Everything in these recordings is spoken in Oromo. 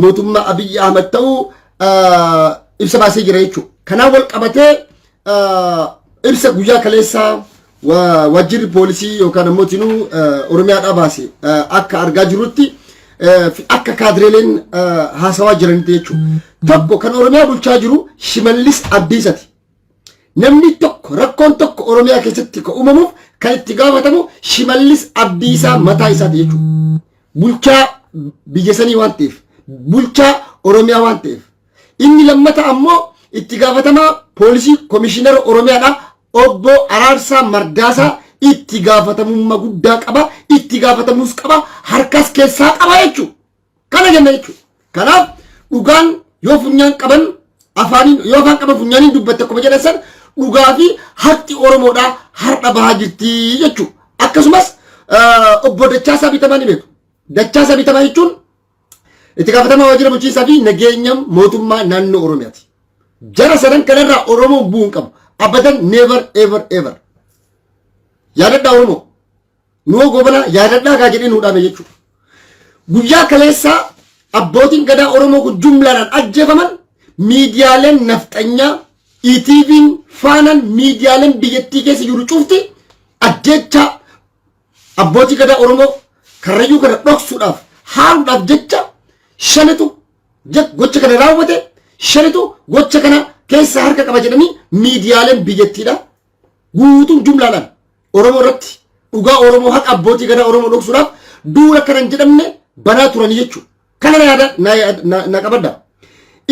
mootummaa Abiy Ahmed ta'uu ibsa baasee jira jechuudha. Kanaan wal qabatee ibsa guyyaa kaleessaa waajjirri poolisii yookaan immoo tinuu Oromiyaadhaa baase akka argaa jirrutti akka kaadireeleen haasawaa jiranitti jechuudha. Tokko kan Oromiyaa bulchaa jiru Shimallis Abdiisaati. Namni tokko rakkoon tokko Oromiyaa keessatti ka uumamuuf kan itti gaafatamu Shimallis Abdiisaa mataa isaati jechuudha. Bulchaa biyya sanii waan ta'eef, bulchaa Oromiyaa waan ta'eef. Inni lammata ammoo itti gaafatamaa poolisii komishinara Oromiyaadhaa obbo Araarsaa Mardaasaa itti gaafatamummaa guddaa qaba, itti gaafatamuus qaba, harkas keessaa qaba jechuudha. Kana jenna jechuudha. Kanaaf dhugaan yoo funyaan qaban afaaniin yoo afaan qaban funyaaniin dubbatte akkuma jedhan san dhugaa fi haqi Oromoodhaa har'a bahaa jirti jechuudha. Akkasumas obbo Dachaasaa Bitamaa ni beeku. Dachaasaa Bitamaa jechuun itti gaafatamaa waajjira bulchiinsaa fi nageenya mootummaa naannoo Oromiyaati. Jara sadan kanarraa Oromoon bu'uun qabu. Abadan never ever ever. Yaadadhaa Oromoo. Nuwo gobanaa yaadadhaa gaa jedhee nuudhaame jechuudha. Guyyaa kaleessaa abbootiin gadaa Oromoo kun jumlaadhaan ajjeefaman miidiyaaleen nafxanyaa ETV'n faanaan miidiyaaleen biyyattii keessa jiru cufti ajjeechaa abbootii gadaa Oromoo karrayyuu kana dhoksuudhaaf haaruudhaaf jecha shanitu gocha kana raawwate shanitu gocha kana keessa harka qaba jedhanii miidiyaaleen biyyattiidha guutuun jumlaadhaan Oromoo irratti dhugaa Oromoo haqa abbootii gadaa Oromoo dhoksuudhaaf duula kanan jedhamne banaa turanii jechuudha. Kana na qabadda.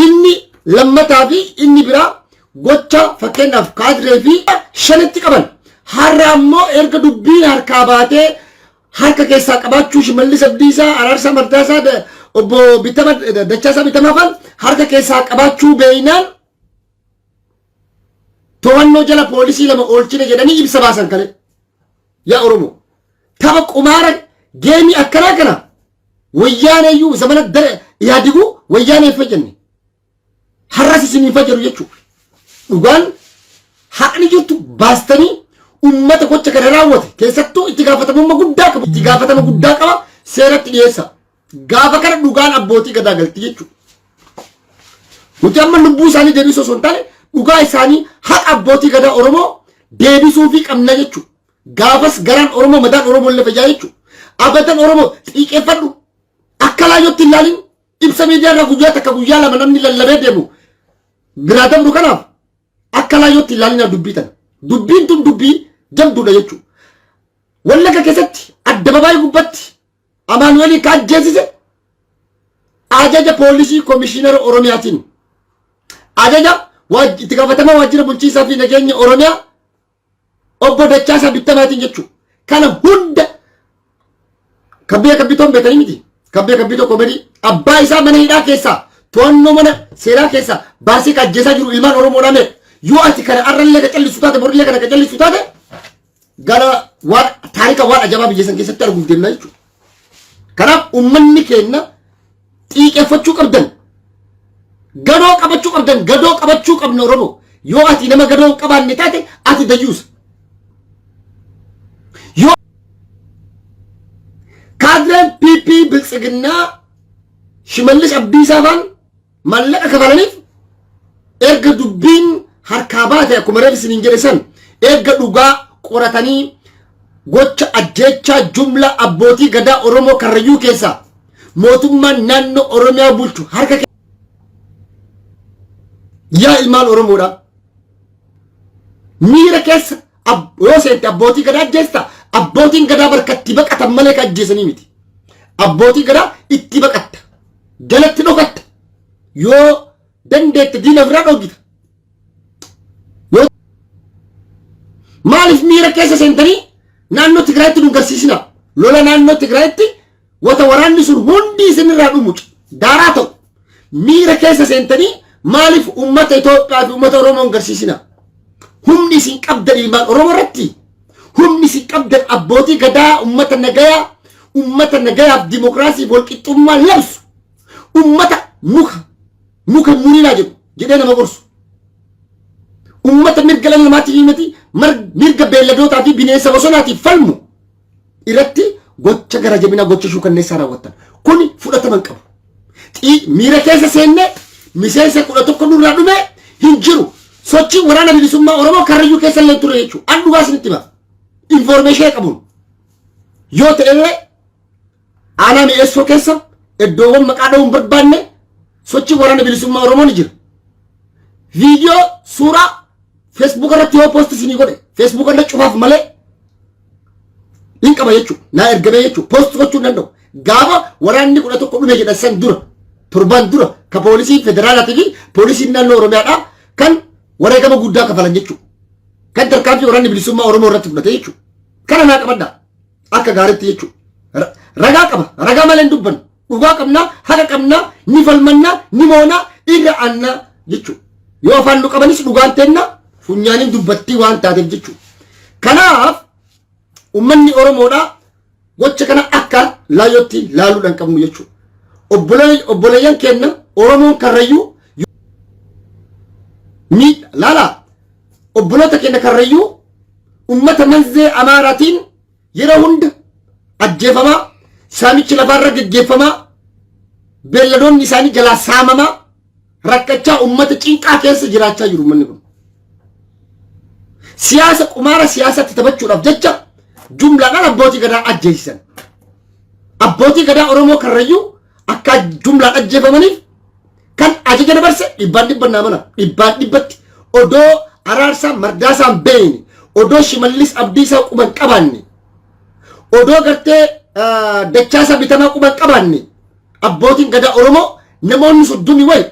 Inni lammataa fi inni biraa gocha fakkeenyaaf kaadiree fi shanitti qaban. Har'a ammoo erga dubbiin harkaa baatee harka keessaa qabaachuu Shimallis Abdiisaa, Araarsaa Mardaasaa, obbo Dachaasaa Bitamaa fa'aan harka keessaa qabaachuu beeynaan to'annoo jala poolisii lama oolchine jedhanii ibsa baasan kale. Yaa Oromoo tapha qumaara geemii akkanaa kana wayyaaneeyyuu zamana yaadiguu wayyaanee fayyadne har'as isin fayyadu jechuudha. Dhugaan haqni jirtu baastanii ummata gocha kana raawwate keessattuu itti gaafatamummaa guddaa qaba. Itti gaafatama guddaa qaba seeratti dhiyeessa. Gaafa kana dhugaan abbootii gadaa galti jechuudha. Nuti amma lubbuu isaanii deebisuu osoo hin taane dhugaa isaanii haqa abbootii gadaa Oromoo deebisuu fi qabna jechuudha. Gaafas garaan Oromoo madaan Oromoo illee fayyaa jechuudha. Abadan Oromoo xiiqeeffadhu akka laayyootti ilaalin ibsa miidiyaa irraa guyyaa takka guyyaa lama namni lallabee deemu biraa dabru kanaaf akka laayyootti ilaalina dubbitan. Dubbiin tun dubbii jabduudha jechuudha. Wallagga keessatti addababaayii gubbatti Amaanu'eelii ka ajjeesise ajaja poolisii komishinara Oromiyaatiin ajaja itti gaafatamaa waajjira bulchiinsaa fi nageenya Oromiyaa obbo Dachaasaa Bitamaatiin jechuudha. Kana hunda kabbee kabbitoon beekanii miti. Kabbee kabbitoo komedii abbaa isaa mana hidhaa keessaa to'annoo mana seeraa keessaa baasii ka ajjeesaa jiru ilmaan Oromoodhaa mee yoo ati kana arrallee ka callisu taate borillee kana ka callisu taate gara waan taarika waan ajabaa biyya san keessatti arguuf deemna jechuudha. Kanaaf uummanni keenya xiiqeeffachuu qabdan. Gadoo qabachuu qabdan. Gadoo qabachuu qabna Oromoo. Yoo ati nama gadoo hin qabaanne taate ati dayyuusa. Yoo kaadireen PP biltsiginnaa Shimallis Abdiisaa fa'aan maallaqa kafalaniif erga dubbiin harkaa baate akkuma reef isiniin jedhe san erga dhugaa qoratanii gocha ajjeechaa jumla abbootii gadaa Oromoo karrayyuu keessaa mootummaan naannoo Oromiyaa bulchu harka yaa ilmaan Oromoodha. Miira keessa yoo seente abbootii gadaa ajjeesta abbootiin gadaa barkatti baqatan malee ka ajjeesanii miti. Abbootii gadaa itti baqatta jalatti dhokatta yoo dandeette diina ofirraa dhoogita. Maaliif miira keessa seentanii naannoo Tigraayitti nu garsiisina? Lola naannoo Tigraayitti wata waraanni sun hundi isinirraa dhumu daaraa ta'u miira keessa seentanii maaliif ummata Itoophiyaa fi ummata Oromoo garsiisina? Humni isin qabdan ilmaan Oromoo irratti humni isin qabdan abbootii gadaa ummata nagayaaf dimokiraasii walqixxummaa labsu ummata muka murinaa jedhu jedhee nama gorsu ummata mirga dhala namaatiif himati mirga beelladootaa fi bineensa bosonaatiif falmu irratti gocha gara jabinaa gocha shuukanneessaa raawwatan kun fudhataman qabu. miira keessa seenne miseensa 11 nurraa dhume hin jiru. Sochii waraana bilisummaa Oromoo Karrayyuu keessa illee ture jechuudha. An dhugaa isinitti hima. Information qabuun. Yoo ta'e aanaa mi'eessoo keessa iddoowwan maqaa dha'uun barbaanne sochii waraana bilisummaa Oromoo ni jira. Viidiyoo suuraa Facebook irratti yoo post isinii godhe Facebook irra cufaaf malee hin qaba jechuudha. Naa ergamee jechuudha. Post gochuu hin danda'u. Gaafa waraanni 11 dhume jedhan san dura torban dura ka poolisii federaalaatii fi poolisiin naannoo Oromiyaadhaa kan wareegama guddaa kafalan jechuudha. Kan tarkaanfii waraanni bilisummaa Oromoo irratti fudhate jechuudha. Kana naa qabaddaa akka gaariitti jechuudha. Ragaa qaba. Ragaa malee hin dubbannu. Dhugaa qabnaa, haqa qabnaa, ni falmannaa, ni moonaa, irra annaa jechuudha. Yoo afaan nu qabanis dhugaan teennaa funyaaniin dubbattii waan taateef jechuudha. Kanaaf ummanni Oromoodhaa gocha kana akka laayyootti laaluudhaan qabnu jechuudha. Obboleeyyan keenya Oromoon Karrayyuu laala obboloota keenya Karrayyuu ummata manzee Amaaraatiin yeroo hunda ajjeefamaa, saamichi lafaarra geggeeffamaa, beelladoonni isaanii jalaa saamamaa, rakkachaa ummata cinqaa keessa jiraachaa jiru manni kun. Siyaasa qumaara siyaasatti taphachuudhaaf jecha jumlaadhaan abbootii gadaa ajjeesisan. Abbootii gadaa Oromoo Karrayyuu akka jumlaan ajjeefamaniif kan ajaja dabarse dhibbaan naa mana dhibbatti odoo Araarsaa Mardaasaan beeyne odoo Shimallis Abdiisaa quban qabaanne odoo gartee Dachaasaa Bitamaa quban qabaanne abbootiin gadaa Oromoo namoonni 30 wayi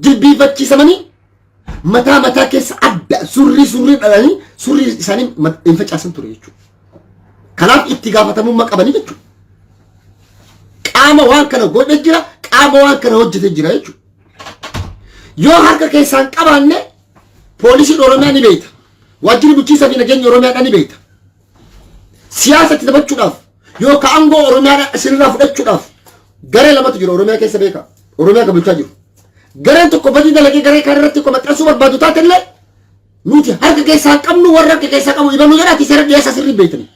jilbiifachiisamanii mataa keessa adda surrii dhalanii surrii isaanii hin facaasan ture jechuudha. Kanaaf itti gaafatamummaa qabanii jechuudha. Qaama waan kana godhe jira, qaama waan kana hojjete jira jechuudha. Yoo harka keessaan qabaanne poolisiin Oromiyaa ni beekta. Waajjirri bulchiinsaa fi nageenya Oromiyaa ni beekta. Siyaasatti taphachuudhaaf yookaan aangoo Oromiyaa isinirraa fudhachuudhaaf garee lamatu jira Oromiyaa keessa beeka. Oromiyaa kan bulchaa jiru. Gareen tokko badii dalagee garee kaan irratti ko maxxansuu barbaadu taatellee nuti harka keessaan qabnu warra harka keessaa qabu ibaluu jedhaati seera dhiyeessaa sirrii beeytanii.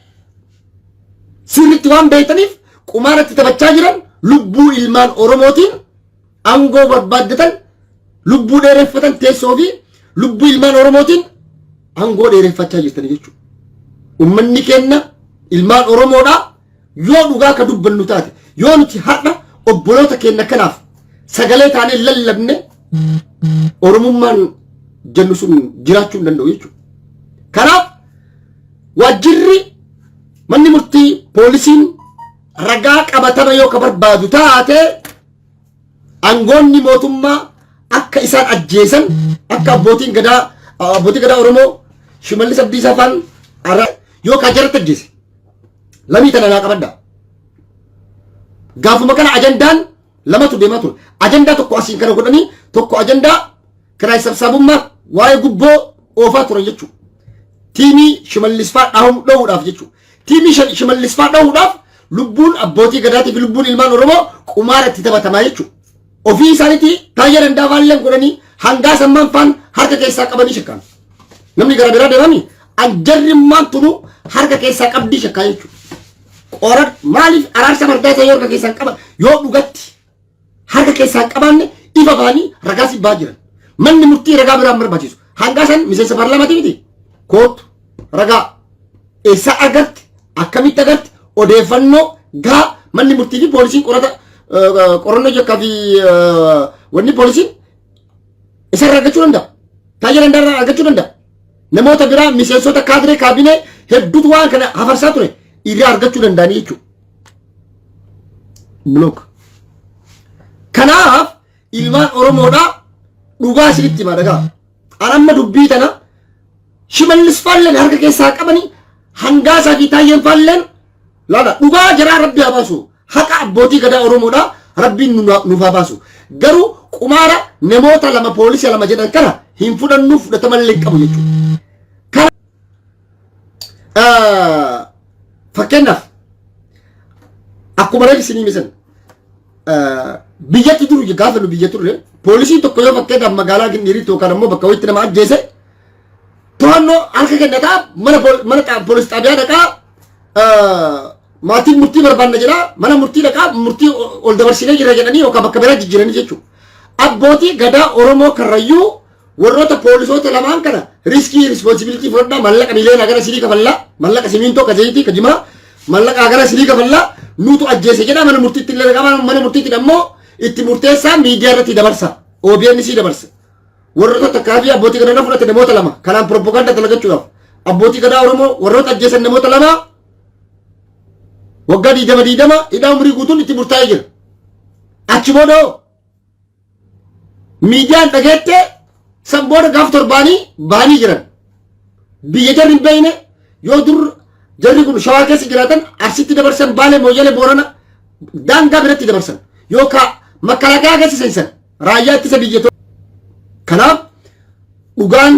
Sirriitti waan beeytaniif qumaaratti taphachaa jiran lubbuu ilmaan Oromootiin aangoo barbaaddatan lubbuu dheereffatan teessoo fi lubbuu ilmaan Oromootiin aangoo dheereffachaa jirtanii jechuudha. Uummanni keenya ilmaan Oromoodhaa yoo dhugaa ka dubbannu taate yoo nuti har'a obboloota keenya kanaaf sagalee taanee lallabne Oromummaan jennu sun jiraachuu hin danda'u jechuudha. Kanaaf waajjirri manni murtii poolisiin ragaa qabatama yoo ka barbaadu taate aangoonni mootummaa akka isaan ajjeesan akka abbootii gadaa Oromoo Shimallis Abdiisaa faan yoo ka jaratti ajjeese lamii tana naa qabaddaa. Gaafuma kana ajandaan lamatu deemaa ture. Ajandaa tokko asiin kana godhanii tokko ajandaa kiraa sabsaabummaa waa'ee gubboo oofaa turan jechuudha. Tiimii Shimallis faa dha'uudhaaf jechuudha. Tiimii Shimallis faa dha'uudhaaf lubbuun abbootii gadaatii fi lubbuun ilmaan Oromoo qumaaratti taphatamaa jechuudha. Ofii isaaniitii taayyaa danda'a faalleen godhanii hangaa sammaan faan harka keessaa qabanii shakkaan. Namni gara biraa deemanii anjarrimmaan tunu harka keessaa qabdii shakkaa jechuudha. Qoran maaliif Araarsaa Mardaasaa yoo harka keessaan qaban yoo dhugatti harka keessaan qabaanne ifa baanii ragaa sibbaa jiran. Manni murtii ragaa biraan barbaachisu. Hangaa san miseensa paarlaamaatii miti. Kootu ragaa eessaa agarti akkamitti agarti odeeffannoo gaa manni murtii fi poolisiin qorannoo jekkaa fi wanni poolisiin isarraa argachuu danda'a. Taayyaa danda'a argachuu danda'a. Namoota biraa miseensota kaadiree kaabinee hedduutu waan kana hafarsaa ture irraa argachuu danda'anii jechuudha. Block. Kanaaf ilmaan Oromoodhaa dhugaa isinitti himaa dhagaa. Anamma dubbii tana Shimallis faalleen harka keessaa qabanii hangaasaa fi taayyeen faalleen laala dhugaa jiraa rabbi haa baasu. Haqa abbootii gadaa Oromoodhaa rabbiin nuuf haa baasu. Garuu qumaara namoota lama poolisii lama jedhan kana hin fudhannu fudhatamallee qabu jechuudha. Fakkeenyaaf akkuma reef isinii misan biyyatti duru gaafa nu biyya turre poolisiin tokko yoo fakkeenyaaf magaalaa Gindiriitti yookaan ammoo bakka wayitti nama ajjeese to'annoo harka kennataa mana poolis xaabiyaa dhaqaa maatiin murtii barbaanna jedha mana murtii dhaqaa murtii ol dabarsinee jira jedhanii yookaan bakka biraa jijjiiranii jechuudha. Abbootii gadaa Oromoo Karrayyuu warroota poolisoota lamaan kana riskii rispoonsibilitii fudhadhaa mallaqa miliyoona gara silii kafallaa mallaqa simintoo ka zayitii ka jimaa mallaqa gara silii kafallaa nutu ajjeese jedha mana murtiitti illee dhaqaa mana murtiitti ammoo itti murteessaa miidiyaa irratti dabarsa OBN dabarsa. Warroota takkaa fi abbootii gadaa fudhate namoota lama kanaan propaganda dalagachuudhaaf abbootii gadaa Oromoo warroota ajjeesan namoota lama waggaa 20 hidhaa umrii guutuun itti murtaa'ee jira. Achi booda miidiyaan dhageette san booda gaaf torbaanii baanii jiran. Biyya jarri hin beekne yoo dur jarri kun shawaa keessa jiraatan Arsiitti dabarsan Baalee Mooyyalee Boorana daangaa biratti dabarsan yookaan makalaakaa keessa seensan raayyaa ittisa biyyatoo. Kanaaf dhugaan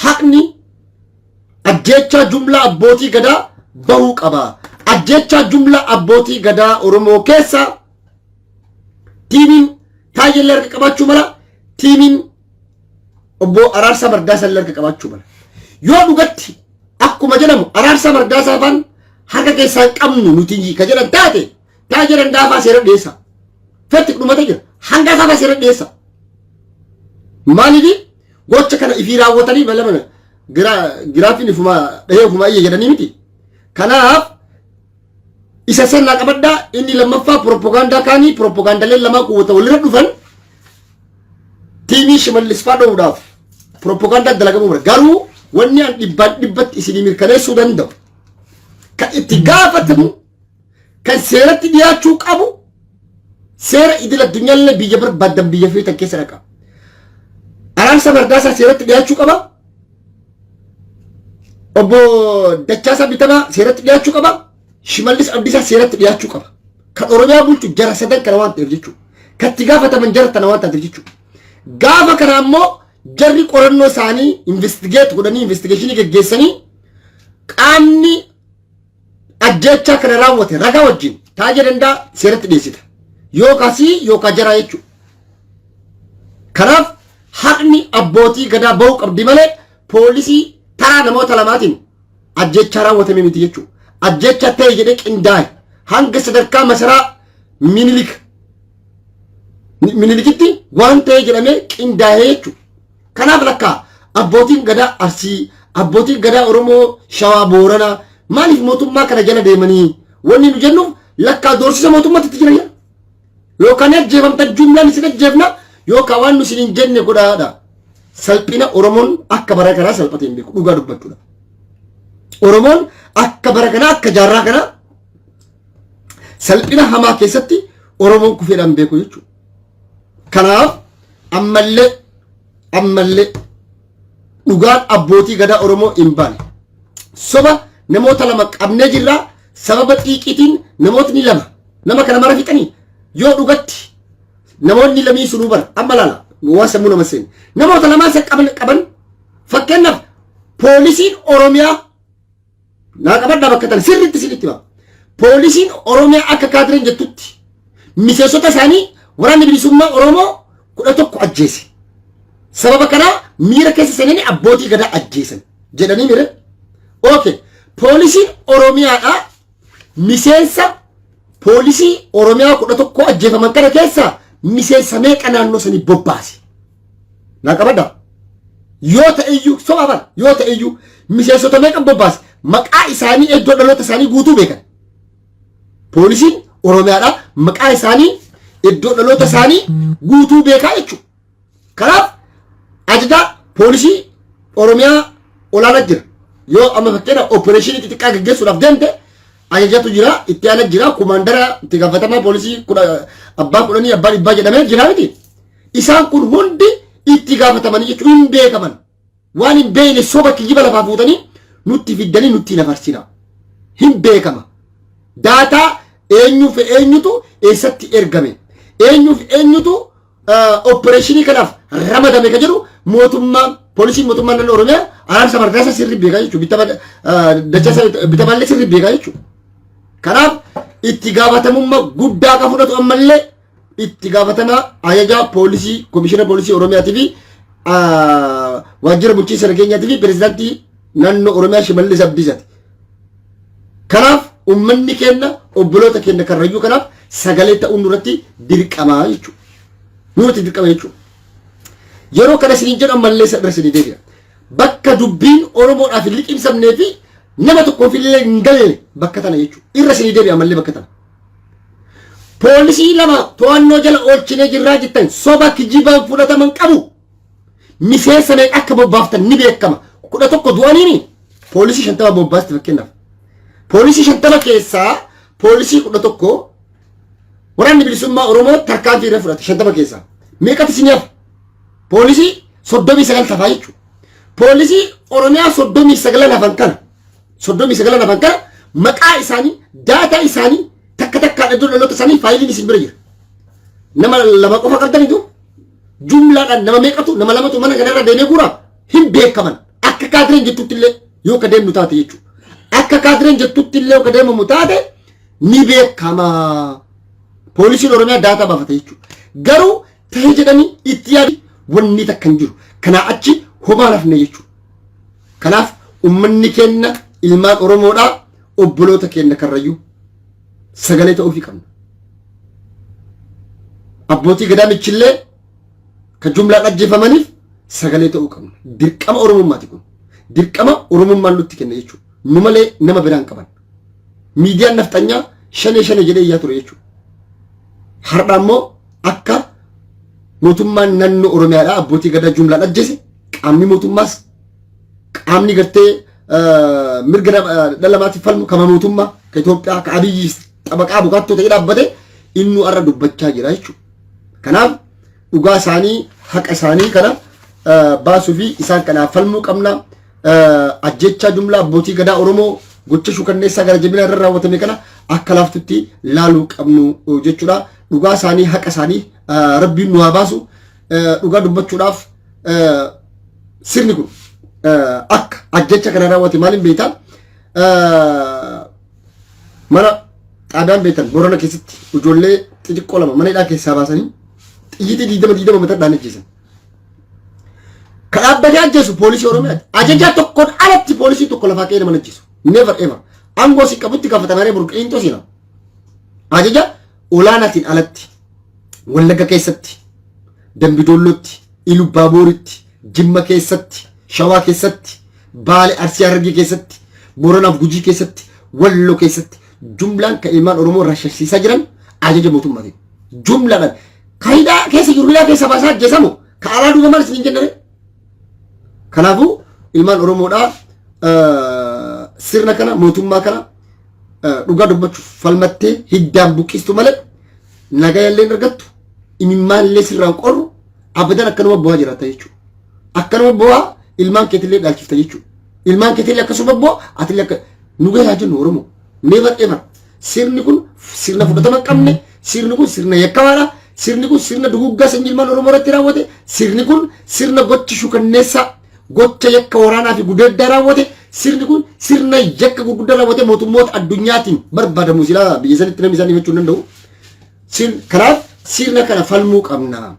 haqni ajjeechaa jumlaa abbootii gadaa bahuu qaba. Ajjeechaa jumlaa abbootii gadaa Oromoo keessa tiimiin Taayyeellee harka qabaachuu mala tiimiin obbo Araarsaa Mardaasaa illee harka qabaachuu mala. Yoo dhugatti akkuma jedhamu Araarsaa Mardaasaa faan harka keessaan qabnu nuti ka jedhan taate Taayyeeleen daafaa seera dhiyeessa. Fetti dhumate jira hanga daafaa seera dhiyeessa. Maaliif gocha kana ifii raawwatanii bal'amana giraafiin ifuma dhahee ofuma iyyee jedhanii miti. Kanaaf isa seenaa qabaddaa inni lammaffaa propagaandaa kaanii propagaandaaleen lamaa quwwata walirra dhufan tiimii Shimallis faa dho'uudhaaf propagaandaa dalagamuu mara. Garuu wanni an dhibbatti isinii mirkaneessuu danda'u kan itti gaafatamu kan seeratti dhiyaachuu qabu seera idil addunyaallee biyya barbaadan biyya feetan keessa dhaqa. Araarsaa Mardaasaa seeratti dhiyaachuu qaba. Obbo Dachaasaa Bitamaa seeratti dhiyaachuu qaba. Shimallis Abdiisaa seeratti dhiyaachuu qaba. Kan Oromiyaa bulchu jara sadan kana waan ta'eef jechuudha. Kan itti gaafataman jara tana waan ta'eef jechuudha. Gaafa kana ammoo jarri qorannoo isaanii investigeet godhanii investigeeshinii geggeessanii qaamni ajjeechaa kana raawwate ragaa wajjin taa'ee danda'a seeratti dhiyeessita. Yookaan jaraa jechuudha. Kanaaf haqni abbootii gadaa bahuu qabdi malee poolisii taraa namoota lamaatiin ajjeechaa raawwatame miti jechuudha. Ajjeechaa ta'e jedhee qindaa'e hanga sadarkaa masaraa minilikitti waan ta'e jedhamee qindaa'e jechuudha. Kanaaf lakkaa abbootiin gadaa Arsii abbootiin gadaa Oromoo Shawaa Booranaa maaliif mootummaa kana jala deemanii wanni nu jennuuf lakkaa doorsisa mootummaatti jiran yookaan ajjeefamta jumlaan isin ajjeefna yookaan waan nu isin hin jenne godhaadha. Salphina Oromoon akka bara kanaa salphatee hin beeku dhugaa dubbachuudha. Oromoon akka bara kanaa akka jaarraa kanaa salphina hamaa keessatti Oromoon kufeedhaan beeku jechuudha. Kanaaf ammallee dhugaan abbootii gadaa Oromoo hin baane soba namoota lama qabnee jirraa sababa xiiqiitiin namootni lama nama kana mara fixanii yoo dhugatti namoonni lamii sunuu bara amma laala waan sammuu nama seeni namoota lamaan isa qaban fakkeenyaaf poolisiin Oromiyaa naa qabaddaa bakka tan sirriitti sinitti hima poolisiin Oromiyaa akka kaadireen jettutti miseensota isaanii waraanni bilisummaa Oromoo 11 ajjeese. Sababa kana miira keessa seenanii abbootii gadaa ajjeesan jedhanii mire. Okay. Poolisiin Oromiyaadha miseensa poolisii Oromiyaa 11 ajjeefaman kana keessa miseensa meeqa naannoo sanii bobbaase. Naa qabaddaa. Yoo ta'eyyuu sobaafan yoo ta'eyyuu miseensota meeqa bobbaase maqaa isaanii iddoo dhaloota isaanii guutuu beekan. Poolisiin Oromiyaadha maqaa isaanii iddoo dhaloota isaanii guutuu beekaa jechuudha. Kanaaf ajajaa poolisii Oromiyaa olaanaa jira. Yoo amma fakkeenya opereeshinii xixiqqaa gaggeessuudhaaf deemte ajajatu jira, itti aanaa jira, kumaandara itti gaafatamaa poolisii abbaa 10 abbaa 100 jedhamee jira miti. Isaan kun hundi itti gaafatamanii jechuun hin beekaman. Waan hin beekne soba kijjiba lafaa fuutanii nutti fiddanii nutti nafarsina. Hin beekama. Daataa eenyuuf eenyutu eessatti ergame. Eenyuuf eenyutu opereeshinii kanaaf ramadame ka jedhu mootummaa poolisiin mootummaa naannoo Oromiyaa Araarsaa Mardaasaa sirrii beekaa jechuudha. Bitamaallee sirrii beekaa jechuudha. Kanaaf itti gaafatamummaa guddaa ka fudhatu ammallee itti gaafatamaa ajajaa poolisii komishina poolisii Oromiyaatii fi waajjira bulchiinsa nageenyaatii fi pirezidaantii naannoo Oromiyaa Shimallis Abdiisaati. Kanaaf ummanni kenna obboloota kenna karrayyuu kanaaf sagalee ta'uun nurratti dirqamaa jechuudha. Nurratti dirqama jechuudha. Yeroo kana isiniin jedhan mallee sadra isinii deebi'a. Bakka dubbiin Oromoodhaaf hin liqimsamnee fi nama tokkoof illee hin galle bakka tana jechuudha. Irra isinii deebi'a mallee bakka tana. Poolisii lama to'annoo jala oolchinee jirraa jettan soba kijibaan fudhataman qabu. Miseensa meeqa akka bobbaaftan ni beekama. 11 du'aniini poolisii 50 bobbaasti fakkeenyaaf. Poolisii 50 keessaa poolisii 11 waraanni bilisummaa Oromoo tarkaanfii irra fudhate 50 keessaa. Meeqatu isiniif? Poolisii 39 tafaa jechuudha. Poolisii Oromiyaa 39 hafan kana 39 hafan kana maqaa isaanii daataa isaanii takka takkaan iddoo dhaloota isaanii faayiliin isin bira jira. Nama lama qofa qabdanitu jumlaadhaan nama meeqatu nama lamatu mana kanarra deemee guuraa hin beekaman akka kaadireen jettutti illee yoo ka deemnu taate jechuudha. Akka kaadireen jettutti illee yoo ka deemamu taate ni beekama. Poolisiin Oromiyaa daataa baafata jechuudha. Garuu ta'ee jedhanii itti yaadi wanni takka hin jiru. Kanaa achi homaa lafne jechuudha. Kanaaf ummanni kenna ilmaan Oromoodhaa obboloota kenna karrayyuu sagalee ta'uu qabna. Abbootii gadaa michillee kan jumlaan ajjeefamaniif sagalee ta'uu qabna. Dirqama Oromummaati kun. Dirqama Oromummaan nutti kenna jechuudha. Nu malee nama biraan qaban. Miidiyaan naftanyaa shanee jedhee iyyaa ture jechuudha. Har'a immoo akka mootummaan naannoo Oromiyaadhaa abbootii gadaa jumlaan ajjeese qaamni mootummaas qaamni gartee mirga dhala namaatiif falmu kama mootummaa ka Itoophiyaa ka Abiyyi xabaqaa bukaattoo ta'ee dhaabbate inni har'a dubbachaa jira jechuudha. Kanaaf dhugaa isaanii haqa isaanii kana baasuu fi isaan kanaaf falmuu qabna. Ajjechaa jumlaa abbootii gadaa Oromoo gocha shukanneessaa gara jabina irra raawwatame kana akka laaftutti laaluu qabnu jechuudha. Dhugaa isaanii haqa isaanii rabbiin nu haa baasu. Dhugaa dubbachuudhaaf sirni kun akka ajjecha kana raawwate maaliin beektaa? Mana xaadaan beektan Boorana keessatti ijoollee xixiqqoo lama mana hidhaa keessaa baasanii xiyyitii 20 mataadhaan ajjeesan. Kan dhaabbatee ajjeesu poolisii Oromiyaati. Ajajaa tokkoon alatti poolisii tokko lafaa ka'ee nama ajjeesu. Never ever. Aangoo si qabutti gaafatamee burqeenxoo seenaa. Ajaja olaanaatiin alatti Wallagga keessatti, Dambidoollootti, Ilubaabooritti, Jimma keessatti, Shawaa keessatti, Baalee Arsii Harargee keessatti, Booranaaf Gujii keessatti, Walloo keessatti jumlaan kan ilmaan Oromoo rashasiisaa jiran ajaja mootummaati. Jumlaan kaayidaa keessa jirulaa keessa baasaa ajjeesamu ka alaa duuba maal isin jennare. Kanaafuu ilmaan Oromoodhaa sirna kana mootummaa kana dhugaa dubbachuuf falmattee hiddaan buqqistu malee nagaa illee argattu imimmaan illee sirraan qorru abadan akkanuma bu'aa jiraata jechuudha. Akkanuma bu'aa ilmaan keetillee dhaalchifta jechuudha. Ilmaan keetillee akkasuma bu'aa atillee akka nu gahaa jennu Oromoo. Never ever. Sirni kun sirna fudhatama qabne, sirni kun sirna yakkamaadha, sirni kun sirna duguggaa sanyii ilmaan Oromoo irratti raawwate, sirni kun sirna gocha shukanneessaa, gocha yakka waraanaa fi gudeeddaa raawwate, sirni kun sirna yakka gurguddaa raawwate mootummoota addunyaatiin barbaadamu silaa biyya sanitti namni isaan himachuu hin danda'u. Kanaaf sirna kana falmuu qabna.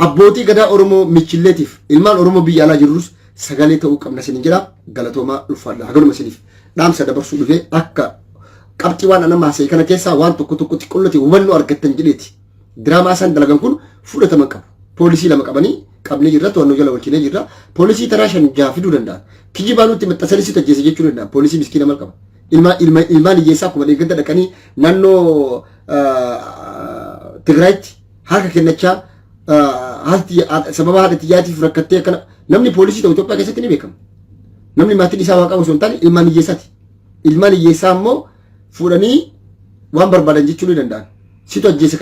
Abbootii gadaa Oromoo michilleetiif ilmaan Oromoo biyya alaa jirrus sagalee ta'uu qabna isin jedha. Galatoomaa ulfaadha. Hagaluma isiniif dhaamsa dabarsuu dhufee akka qabxii waan nama haasa'e kana keessaa waan tokko xiqqoollati hubannoo argattan jedheeti. Diraamaa isaan dalagan kun fudhatama qabu. Poolisii lama qabanii qabnee jirra to'annoo jala walchinee jirra. Poolisii taraa 5 fiduu danda'an. Kijibaa nutti maxxansanii si tajjeese jechuu danda'an. Poolisii miskiina mal qaba. Ilmaan hiyyeessaa akkuma deeggarta dhaqanii naannoo Tigraayitti harka kennachaa sababa haadha xiyyaatiif rakkattee akkana namni poolisii ta'u Itoophiyaa keessatti ni beekama. Namni maatiin isaa waa qabu osoo hin taane ilmaan hiyyeessaati. Ilmaan hiyyeessaa immoo fuudhanii waan barbaadan jechuu ni danda'an. Situ ajjeese